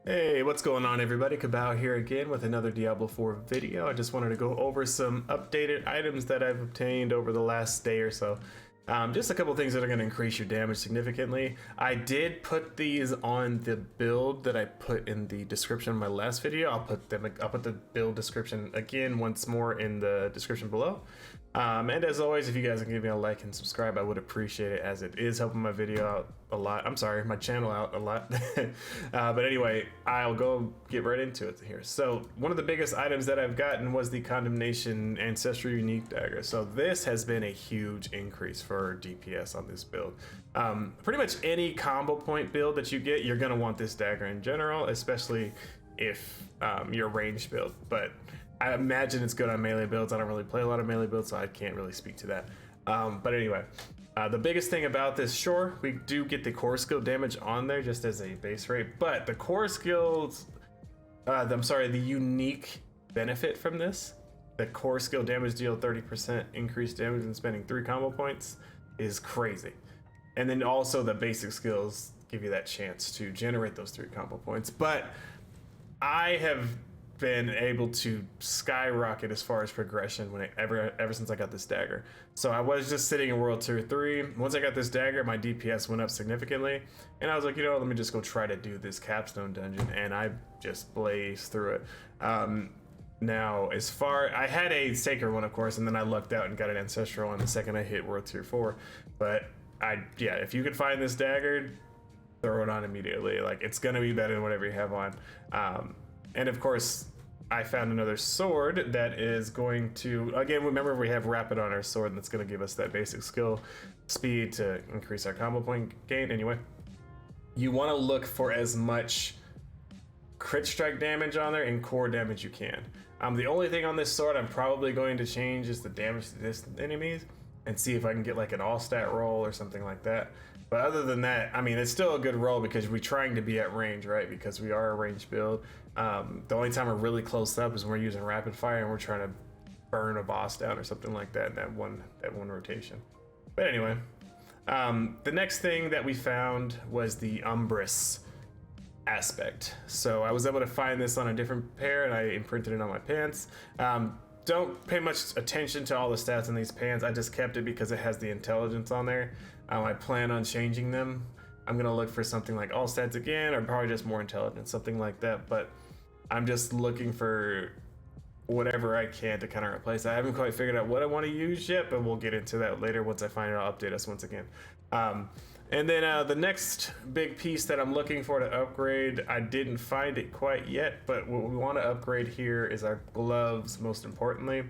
Hey, what's going on everybody? Kabao here again with another Diablo 4 video. I just wanted to go over some updated items that I've obtained over the last day or so. Just a couple things that are going to increase your damage significantly. I did put these on the build that I put in the description of my last video. I'll put the build description again once more in the description below. And as always, if you guys can give me a like and subscribe, I would appreciate it, as it is helping my video out a lot. I'm sorry, my channel out a lot. But anyway, I'll go get right into it here. So one of the biggest items that I've gotten was the Condemnation Ancestral Unique Dagger. So this has been a huge increase for DPS on this build. Pretty much any combo point build that you get, you're gonna want this dagger in general, especially if you're a ranged build. But I imagine it's good on melee builds. I don't really play a lot of melee builds, so I can't really speak to that. But anyway, the biggest thing about this, sure, we do get the core skill damage on there just as a base rate, but the core skills, the unique benefit from this, the core skill damage deal 30% increased damage when spending 3 combo points, is crazy. And then also the basic skills give you that chance to generate those 3 combo points. But I have been able to skyrocket as far as progression ever since I got this dagger. So I was just sitting in World Tier 3. Once I got this dagger, my DPS went up significantly, and I was like, you know, let me just go try to do this capstone dungeon, and I just blazed through it. Now, I had a sacred one, of course, and then I lucked out and got an ancestral one the second I hit World Tier 4. But yeah, if you could find this dagger, throw it on immediately. Like, it's gonna be better than whatever you have on. And of course, I found another sword that is going to, again, remember we have rapid on our sword, and that's going to give us that basic skill speed to increase our combo point gain. Anyway, you want to look for as much crit strike damage on there and core damage you can. The only thing on this sword I'm probably going to change is the damage to distant enemies, and see if I can get like an all stat roll or something like that. But other than that, I mean, it's still a good roll because we're trying to be at range, right? Because we are a ranged build. The only time we're really close up is when we're using rapid fire and we're trying to burn a boss down or something like that in that one rotation. But anyway, the next thing that we found was the Umbrus aspect. So I was able to find this on a different pair, and I imprinted it on my pants. Don't pay much attention to all the stats in these pants. I just kept it because it has the intelligence on there. I plan on changing them. I'm gonna look for something like all stats again, or probably just more intelligence, something like that. But I'm just looking for whatever I can to kind of replace. I haven't quite figured out what I want to use yet, but we'll get into that later. Once I find it, I'll update us once again. And then the next big piece that I'm looking for to upgrade, I didn't find it quite yet, but what we want to upgrade here is our gloves, most importantly.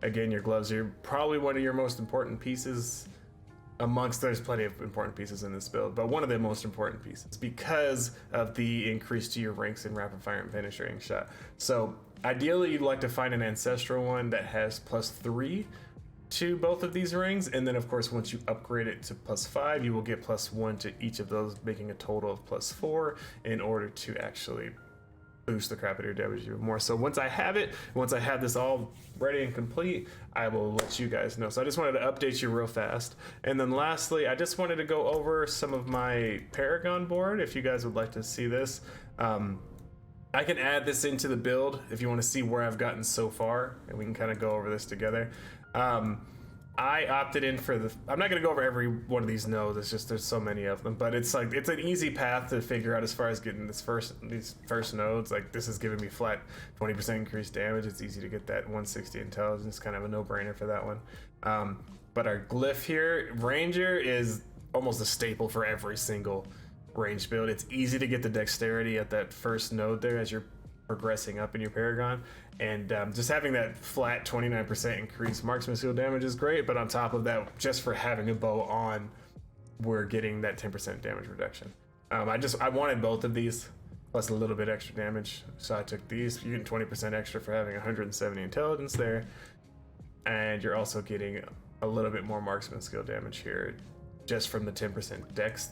Again, your gloves are probably one of your most important pieces amongst, there's plenty of important pieces in this build, but one of the most important pieces because of the increase to your ranks in rapid fire and penetrating shot. So ideally you'd like to find an ancestral one that has +3 to both of these rings, and then of course once you upgrade it to +5, you will get +1 to each of those, making a total of +4 in order to actually boost the crap out of your damage even more. So once I have this all ready and complete, I will let you guys know. So I just wanted to update you real fast. And then lastly, I just wanted to go over some of my Paragon board if you guys would like to see this. I can add this into the build if you want to see where I've gotten so far, and we can kind of go over this together. I opted in for I'm not going to go over every one of these nodes, it's just there's so many of them, but it's like it's an easy path to figure out as far as getting these first nodes. Like, this is giving me flat 20% increased damage. It's easy to get that 160 intelligence, kind of a no-brainer for that one. But our glyph here, Ranger, is almost a staple for every single range build. It's easy to get the dexterity at that first node there as you're progressing up in your Paragon, and just having that flat 29% increased marksman skill damage is great. But on top of that, just for having a bow on, we're getting that 10% damage reduction. I wanted both of these plus a little bit extra damage, so I took these. You're getting 20% extra for having 170 intelligence there, and you're also getting a little bit more marksman skill damage here just from the 10% dex.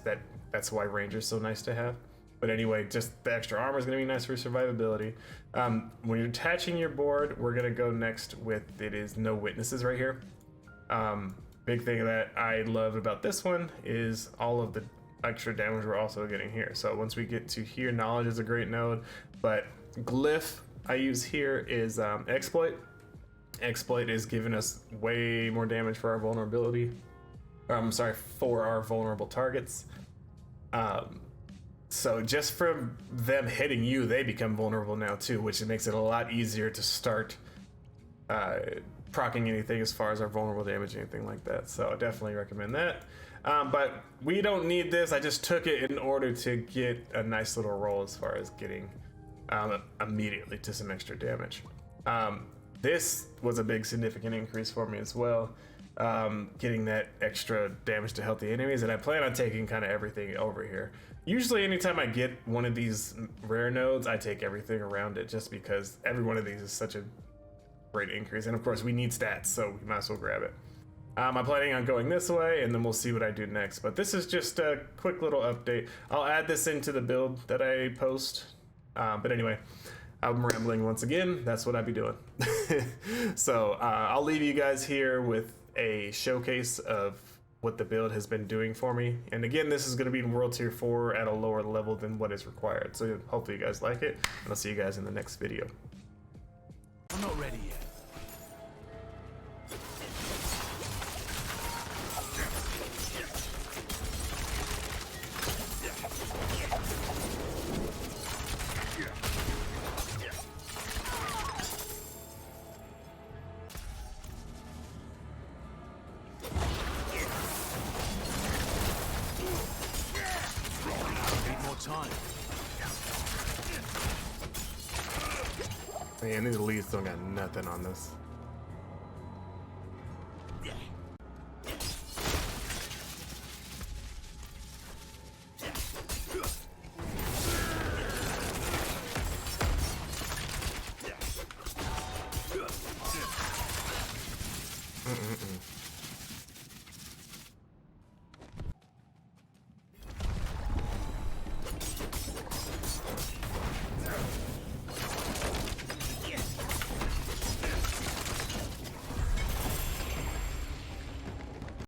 That's why Ranger's so nice to have. But anyway, just the extra armor is going to be nice for survivability. When you're attaching your board, we're going to go next with, it is no witnesses right here. Big thing that I love about this one is all of the extra damage we're also getting here. So once we get to here, knowledge is a great node, but glyph I use here is exploit. Exploit is giving us way more damage for our vulnerability. Sorry, for our vulnerable targets. So just from them hitting you, they become vulnerable now too, which makes it a lot easier to start proccing anything as far as our vulnerable damage, anything like that. So I definitely recommend that. But we don't need this. I just took it in order to get a nice little roll as far as getting immediately to some extra damage. This was a big significant increase for me as well. Getting that extra damage to healthy enemies, and I plan on taking kind of everything over here. Usually anytime I get one of these rare nodes, I take everything around it just because every one of these is such a great increase, and of course we need stats, so we might as well grab it. I'm planning on going this way, and then we'll see what I do next, but this is just a quick little update. I'll add this into the build that I post, but anyway, I'm rambling once again. That's what I'd be doing. So I'll leave you guys here with a showcase of what the build has been doing for me. And again, this is going to be in World Tier 4 at a lower level than what is required. So hopefully you guys like it, and I'll see you guys in the next video. I'm not ready yet. Time. Man, these elites don't got nothing on this. Mm-mm-mm.